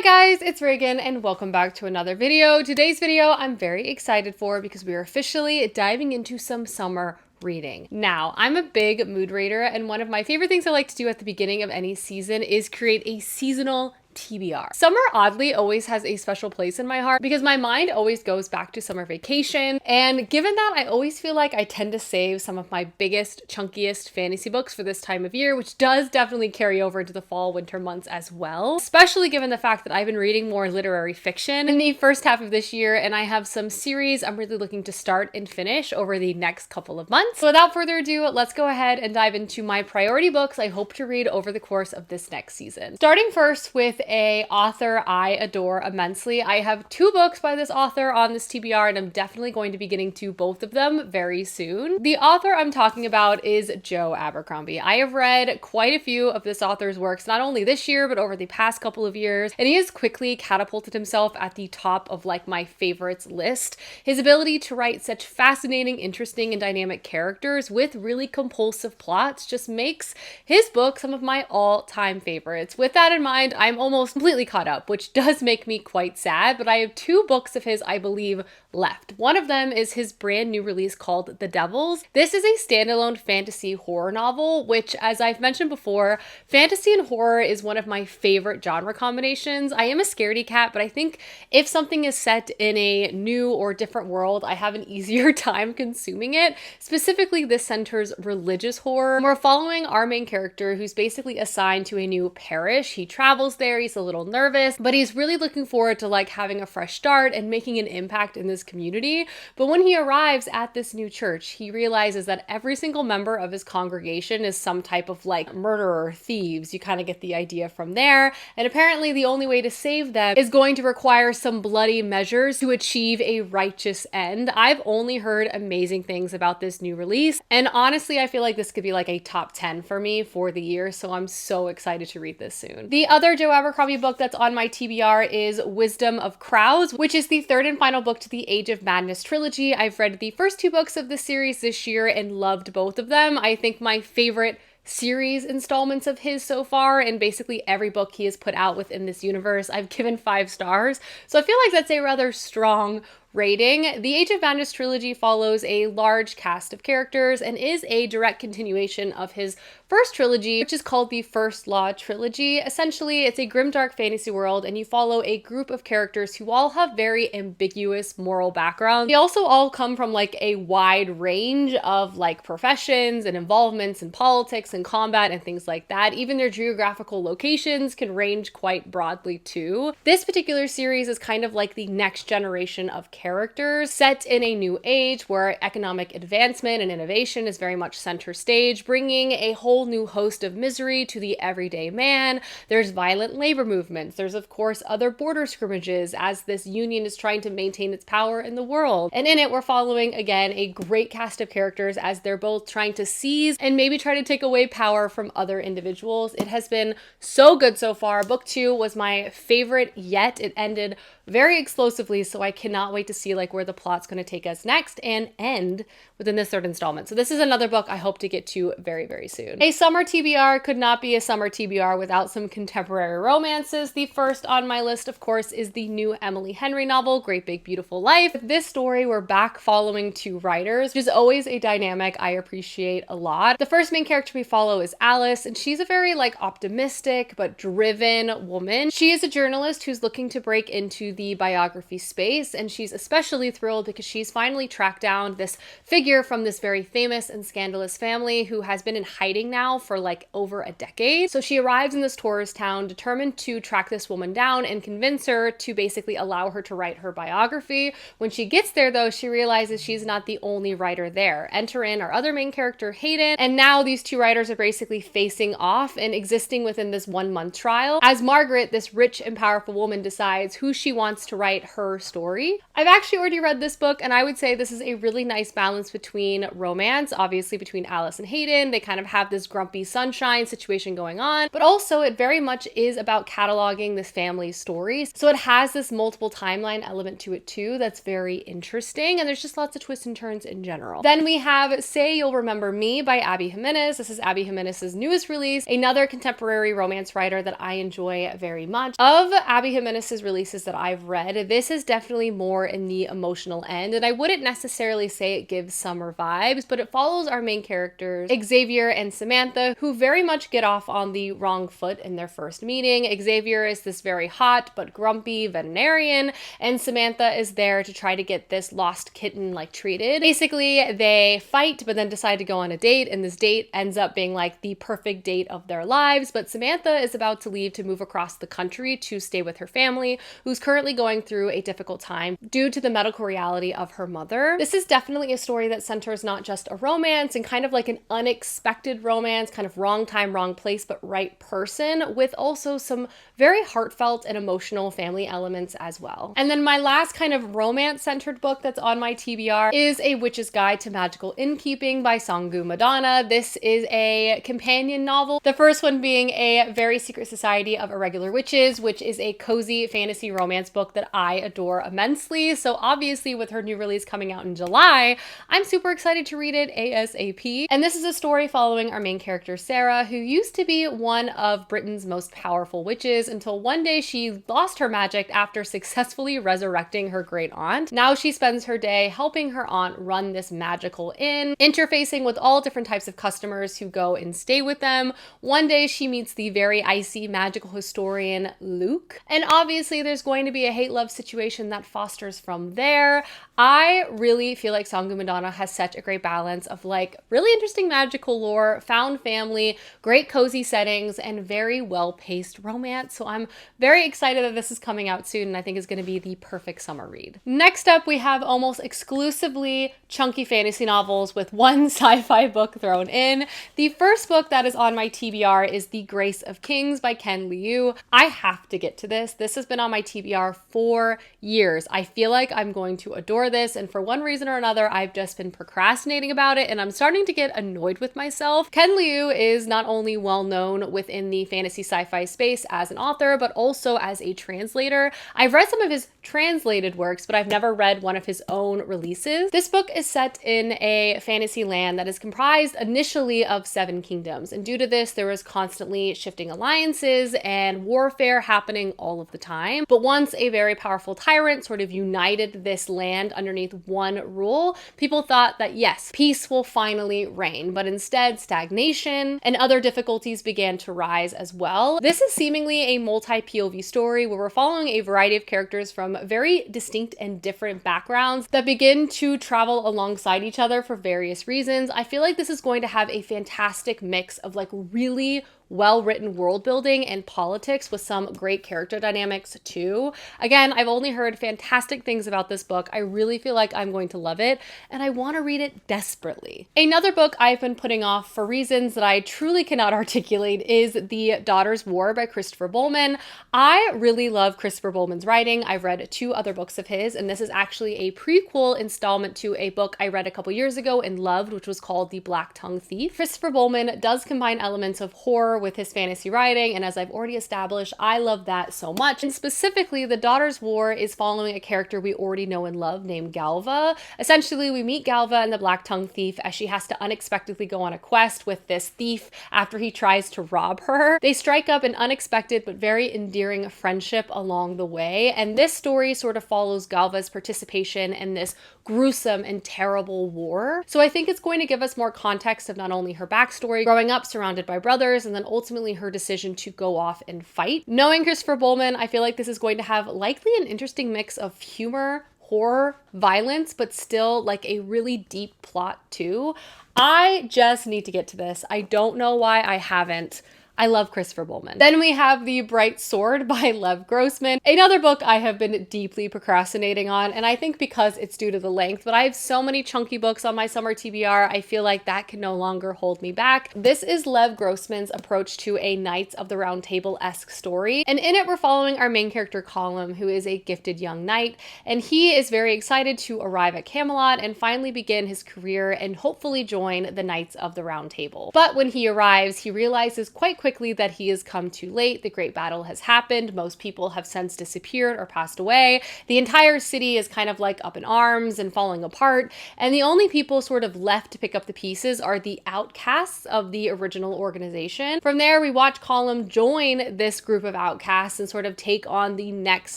Hey guys, it's Reagan and welcome back to another video. Today's video I'm very excited for because we are officially diving into some summer reading. Now, I'm a big mood reader, and one of my favorite things I like to do at the beginning of any season is create a seasonal TBR. Summer oddly always has a special place in my heart because my mind always goes back to summer vacation, and given that I always feel like I tend to save some of my biggest, chunkiest fantasy books for this time of year, which does definitely carry over into the fall, winter months as well, especially given the fact that I've been reading more literary fiction in the first half of this year, and I have some series I'm really looking to start and finish over the next couple of months. So without further ado, let's go ahead and dive into my priority books I hope to read over the course of this next season. Starting first with a author I adore immensely. I have two books by this author on this TBR, and I'm definitely going to be getting to both of them very soon. The author I'm talking about is Joe Abercrombie. I have read quite a few of this author's works, not only this year, but over the past couple of years, and he has quickly catapulted himself at the top of like my favorites list. His ability to write such fascinating, interesting, and dynamic characters with really compulsive plots just makes his book some of my all-time favorites. With that in mind, I'm almost completely caught up, which does make me quite sad, but I have two books of his I believe left. One of them is his brand new release called The Devils. This is a standalone fantasy horror novel, which, as I've mentioned before, fantasy and horror is one of my favorite genre combinations. I am a scaredy cat, but I think if something is set in a new or different world, I have an easier time consuming it. Specifically, this centers religious horror. We're following our main character, who's basically assigned to a new parish. He travels there, he's a little nervous, but he's really looking forward to like having a fresh start and making an impact in this community. But when he arrives at this new church, he realizes that every single member of his congregation is some type of like murderer, thieves. You kind of get the idea from there. And apparently the only way to save them is going to require some bloody measures to achieve a righteous end. I've only heard amazing things about this new release, and honestly, I feel like this could be like a top 10 for me for the year, so I'm so excited to read this soon. The other Joe Abercrombie book that's on my TBR is Wisdom of Crowds, which is the third and final book to the Age of Madness trilogy. I've read the first two books of the series this year and loved both of them. I think my favorite series installments of his so far, and basically every book he has put out within this universe, I've given 5 stars. So I feel like that's a rather strong rating. The Age of Madness trilogy follows a large cast of characters and is a direct continuation of his first trilogy, which is called the First Law trilogy. Essentially, it's a grimdark fantasy world, and you follow a group of characters who all have very ambiguous moral backgrounds. They also all come from like a wide range of like professions and involvements in politics and combat and things like that. Even their geographical locations can range quite broadly too. This particular series is kind of like the next generation of characters set in a new age where economic advancement and innovation is very much center stage, bringing a whole new host of misery to the everyday man. There's violent labor movements. There's of course other border scrimmages as this union is trying to maintain its power in the world. And in it, we're following again a great cast of characters as they're both trying to seize and maybe try to take away power from other individuals. It has been so good so far. Book 2 was my favorite yet. It ended very explosively, so I cannot wait to see like where the plot's going to take us next and end within this third installment. So this is another book I hope to get to very, very soon. A summer TBR could not be a summer TBR without some contemporary romances. The first on my list, of course, is the new Emily Henry novel, Great Big Beautiful Life. With this story, we're back following 2 writers, which is always a dynamic I appreciate a lot. The first main character we follow is Alice, and she's a very like optimistic but driven woman. She is a journalist who's looking to break into the biography space, and she's especially thrilled because she's finally tracked down this figure from this very famous and scandalous family who has been in hiding now for like over a decade. So she arrives in this tourist town determined to track this woman down and convince her to basically allow her to write her biography. When she gets there though, she realizes she's not the only writer there. Enter in our other main character, Hayden, and now these 2 writers are basically facing off and existing within this 1-month trial as Margaret, this rich and powerful woman, decides who she wants to write her story. I've actually already read this book, and I would say this is a really nice balance between romance, obviously between Alice and Hayden. They kind of have this grumpy sunshine situation going on, but also it very much is about cataloging this family's stories. So it has this multiple timeline element to it too that's very interesting, and there's just lots of twists and turns in general. Then we have Say You'll Remember Me by Abby Jimenez. This is Abby Jimenez's newest release, another contemporary romance writer that I enjoy very much. Of Abby Jimenez's releases that I've read, this is definitely more in the emotional end, and I wouldn't necessarily say it gives summer vibes, but it follows our main characters, Xavier and Samantha, who very much get off on the wrong foot in their first meeting. Xavier is this very hot but grumpy veterinarian, and Samantha is there to try to get this lost kitten like treated. Basically, they fight but then decide to go on a date, and this date ends up being like the perfect date of their lives, but Samantha is about to leave to move across the country to stay with her family, who's currently going through a difficult time due to the medical reality of her mother. This is definitely a story that centers not just a romance and kind of like an unexpected romance, kind of wrong time, wrong place, but right person, with also some very heartfelt and emotional family elements as well. And then my last kind of romance-centered book that's on my TBR is A Witch's Guide to Magical Innkeeping by Sangu Madana. This is a companion novel, the first one being A Very Secret Society of Irregular Witches, which is a cozy fantasy romance book that I adore immensely. So obviously with her new release coming out in July, I'm super excited to read it ASAP. And this is a story following our main character, Sarah, who used to be one of Britain's most powerful witches until one day she lost her magic after successfully resurrecting her great aunt. Now she spends her day helping her aunt run this magical inn, interfacing with all different types of customers who go and stay with them. One day she meets the very icy magical historian Luke, and obviously there's going to be a hate-love situation that fosters from there. I really feel like Sangu Madana has such a great balance of like really interesting magical lore, found family, great cozy settings, and very well-paced romance. So I'm very excited that this is coming out soon, and I think it's going to be the perfect summer read. Next up, we have almost exclusively chunky fantasy novels with one sci-fi book thrown in. The first book that is on my TBR is The Grace of Kings by Ken Liu. I have to get to this. This has been on my TBR for years. I feel like I'm going to adore this, and for one reason or another, I've just been procrastinating about it, and I'm starting to get annoyed with myself. Ken Liu is not only well known within the fantasy sci-fi space as an author, but also as a translator. I've read some of his translated works, but I've never read one of his own releases. This book is set in a fantasy land that is comprised initially of 7 kingdoms, and due to this, there was constantly shifting alliances and warfare happening all of the time. But once a very powerful tyrant sort of united this land underneath one rule, people thought that yes, peace will finally reign, but instead stagnation and other difficulties began to rise as well. This is seemingly a multi-POV story where we're following a variety of characters from very distinct and different backgrounds that begin to travel alongside each other for various reasons. I feel like this is going to have a fantastic mix of like really well-written world building and politics with some great character dynamics too. Again, I've only heard fantastic things about this book. I really feel like I'm going to love it, and I want to read it desperately. Another book I've been putting off for reasons that I truly cannot articulate is The Daughter's War by Christopher Bowman. I really love Christopher Bowman's writing. I've read 2 other books of his, and this is actually a prequel installment to a book I read a couple years ago and loved, which was called The Black Tongue Thief. Christopher Bowman does combine elements of horror with his fantasy writing, and as I've already established, I love that so much. And specifically, The Daughter's War is following a character we already know and love named Galva. Essentially, we meet Galva and the Black Tongue Thief as she has to unexpectedly go on a quest with this thief after he tries to rob her. They strike up an unexpected but very endearing friendship along the way, and this story sort of follows Galva's participation in this gruesome and terrible war. So I think it's going to give us more context of not only her backstory, growing up surrounded by brothers, and then ultimately her decision to go off and fight. Knowing Christopher Bowman, I feel like this is going to have likely an interesting mix of humor, horror, violence, but still like a really deep plot too. I just need to get to this. I don't know why I haven't. I love Christopher Bullman. Then we have The Bright Sword by Lev Grossman, another book I have been deeply procrastinating on, and I think because it's due to the length, but I have so many chunky books on my summer TBR, I feel like that can no longer hold me back. This is Lev Grossman's approach to a Knights of the Round Table-esque story, and in it we're following our main character Colum, who is a gifted young knight, and he is very excited to arrive at Camelot and finally begin his career and hopefully join the Knights of the Round Table. But when he arrives, he realizes quite quickly that he has come too late. The great battle has happened. Most people have since disappeared or passed away. The entire city is kind of like up in arms and falling apart. And the only people sort of left to pick up the pieces are the outcasts of the original organization. From there, we watch Colum join this group of outcasts and sort of take on the next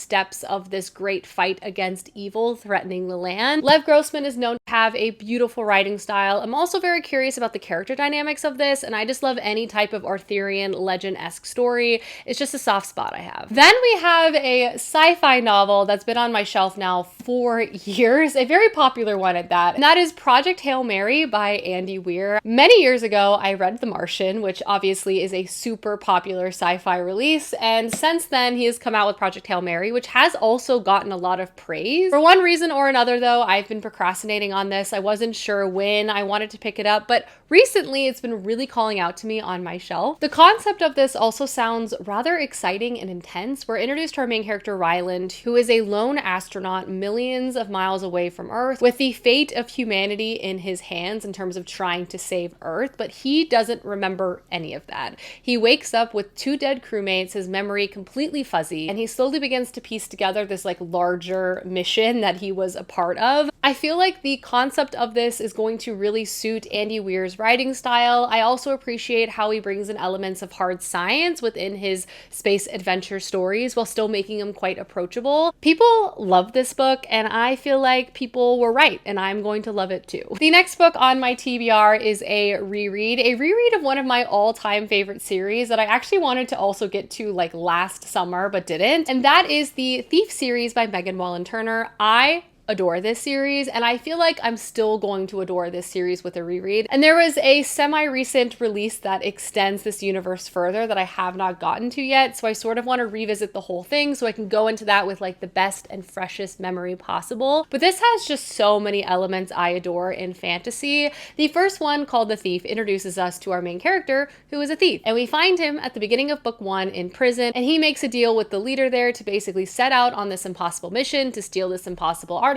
steps of this great fight against evil threatening the land. Lev Grossman is known to have a beautiful writing style. I'm also very curious about the character dynamics of this, and I just love any type of Arthurian legend-esque story. It's just a soft spot I have. Then we have a sci-fi novel that's been on my shelf now for years, a very popular one at that, and that is Project Hail Mary by Andy Weir. Many years ago, I read The Martian, which obviously is a super popular sci-fi release, and since then he has come out with Project Hail Mary, which has also gotten a lot of praise. For one reason or another though, I've been procrastinating on this. I wasn't sure when I wanted to pick it up, but recently it's been really calling out to me on my shelf. The concept of this also sounds rather exciting and intense. We're introduced to our main character Ryland, who is a lone astronaut millions of miles away from Earth with the fate of humanity in his hands in terms of trying to save Earth, but he doesn't remember any of that. He wakes up with 2 dead crewmates, his memory completely fuzzy, and he slowly begins to piece together this like larger mission that he was a part of. I feel like the concept of this is going to really suit Andy Weir's writing style. I also appreciate how he brings in elements of hard science within his space adventure stories while still making them quite approachable. People love this book, and I feel like people were right, and I'm going to love it too. The next book on my TBR is a reread of one of my all-time favorite series that I actually wanted to also get to like last summer but didn't, and that is the Thief series by Megan Wallen Turner. I adore this series, and I feel like I'm still going to adore this series with a reread. And there was a semi-recent release that extends this universe further that I have not gotten to yet, so I sort of want to revisit the whole thing so I can go into that with like the best and freshest memory possible. But this has just so many elements I adore in fantasy. The first one, called The Thief, introduces us to our main character, who is a thief, and we find him at the beginning of book 1 in prison, and he makes a deal with the leader there to basically set out on this impossible mission to steal this impossible artifact,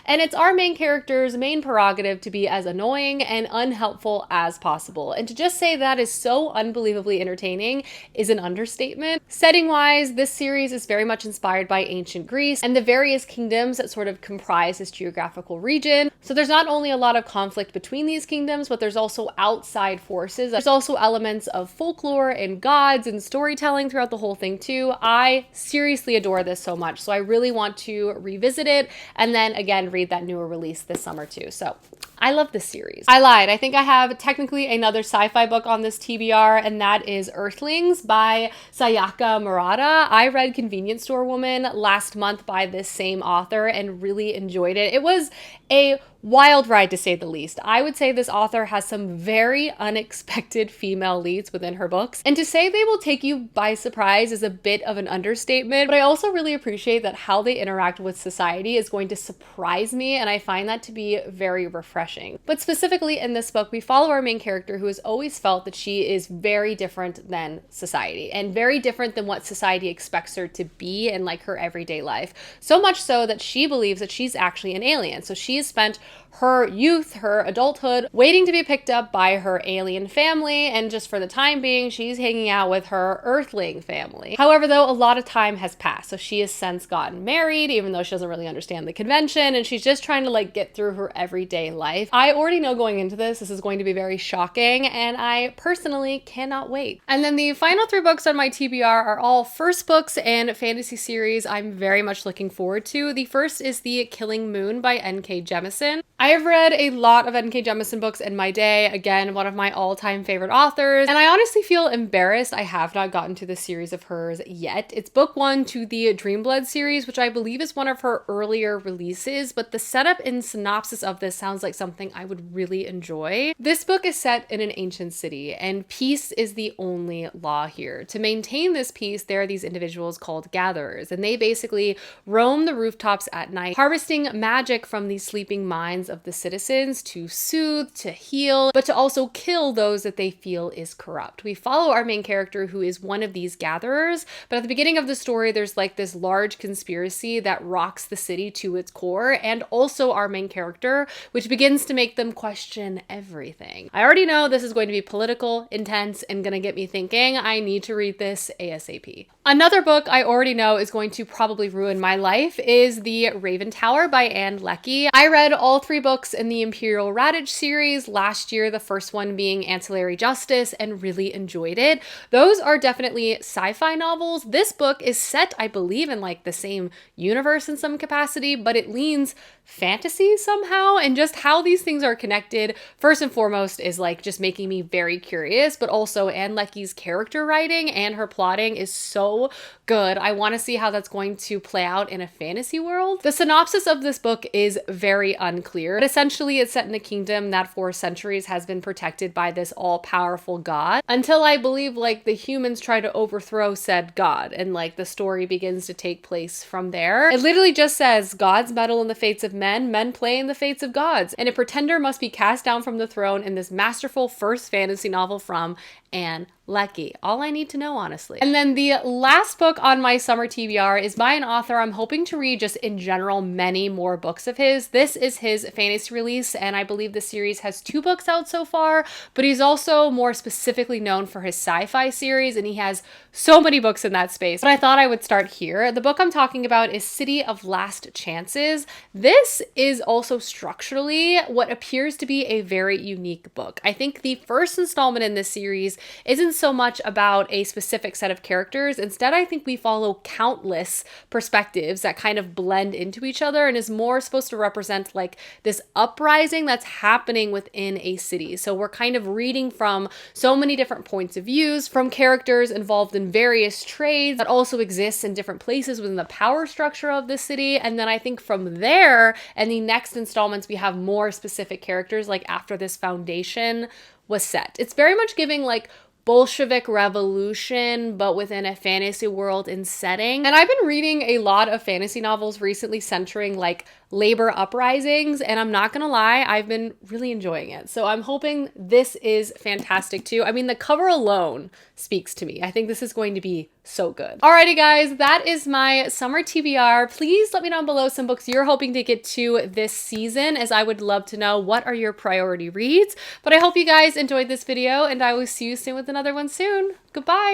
and it's our main character's main prerogative to be as annoying and unhelpful as possible. And to just say that is so unbelievably entertaining is an understatement. Setting-wise, this series is very much inspired by ancient Greece and the various kingdoms that sort of comprise this geographical region. So there's not only a lot of conflict between these kingdoms, but there's also outside forces. There's also elements of folklore and gods and storytelling throughout the whole thing too. I seriously adore this so much, so I really want to revisit it and then again read that newer release this summer too. So I love this series. I lied. I think I have technically another sci-fi book on this TBR, and that is Earthlings by Sayaka Murata. I read Convenience Store Woman last month by this same author and really enjoyed it. It was a wild ride, to say the least. I would say this author has some very unexpected female leads within her books, and to say they will take you by surprise is a bit of an understatement, but I also really appreciate that how they interact with society is going to surprise me, and I find that to be very refreshing. But specifically in this book, we follow our main character who has always felt that she is very different than society, and very different than what society expects her to be in like her everyday life. So much so that she believes that she's actually an alien. So she has spent her youth, her adulthood, waiting to be picked up by her alien family, and just for the time being, she's hanging out with her Earthling family. However, though, a lot of time has passed, so she has since gotten married, even though she doesn't really understand the convention, and she's just trying to like get through her everyday life. I already know going into this is going to be very shocking, and I personally cannot wait. And then the final 3 books on my TBR are all first books and fantasy series I'm very much looking forward to. The first is The Killing Moon by N.K. Jemisin. I have read a lot of N.K. Jemisin books in my day. Again, one of my all-time favorite authors. And I honestly feel embarrassed I have not gotten to this series of hers yet. It's book one to the Dreamblood series, which I believe is one of her earlier releases, but the setup and synopsis of this sounds like something I would really enjoy. This book is set in an ancient city, and peace is the only law here. To maintain this peace, there are these individuals called gatherers, and they basically roam the rooftops at night, harvesting magic from these sleeping minds of the citizens to soothe, to heal, but to also kill those that they feel is corrupt. We follow our main character, who is one of these gatherers, but at the beginning of the story, there's like this large conspiracy that rocks the city to its core, and also our main character, which begins to make them question everything. I already know this is going to be political, intense, and gonna get me thinking. I need to read this ASAP. Another book I already know is going to probably ruin my life is The Raven Tower by Anne Leckie. I read all 3 books in the Imperial Radich series last year, the first one being Ancillary Justice, and really enjoyed it. Those are definitely sci-fi novels. This book is set, I believe, in like the same universe in some capacity, but it leans fantasy somehow, and just how these things are connected, first and foremost, is like just making me very curious, but also Anne Leckie's character writing and her plotting is so good. I want to see how that's going to play out in a fantasy world. The synopsis of this book is very unclear, but essentially it's set in a kingdom that for centuries has been protected by this all-powerful god until I believe like the humans try to overthrow said god, and like the story begins to take place from there. It literally just says gods meddle in the fates of men, men play in the fates of gods, and a pretender must be cast down from the throne in this masterful first fantasy novel from Anne Leckie. All I need to know, honestly. And then the last book on my summer TBR is by an author I'm hoping to read just in general many more books of his. This is his fantasy release, and I believe the series has 2 books out so far, but he's also more specifically known for his sci-fi series, and he has so many books in that space. But I thought I would start here. The book I'm talking about is City of Last Chances. This is also structurally what appears to be a very unique book. I think the first installment in this series isn't so much about a specific set of characters. Instead, I think we follow countless perspectives that kind of blend into each other, and is more supposed to represent like this uprising that's happening within a city. So we're kind of reading from so many different points of views, from characters involved in various trades that also exists in different places within the power structure of the city. And then I think from there and the next installments, we have more specific characters like after this foundation was set. It's very much giving like Bolshevik revolution, but within a fantasy world and setting. And I've been reading a lot of fantasy novels recently centering like labor uprisings, and I'm not gonna lie, I've been really enjoying it. So I'm hoping this is fantastic too. I mean, the cover alone speaks to me. I think this is going to be so good. Alrighty guys, that is my summer TBR. Please let me know down below some books you're hoping to get to this season, as I would love to know what are your priority reads. But I hope you guys enjoyed this video, and I will see you soon with another one soon. Goodbye.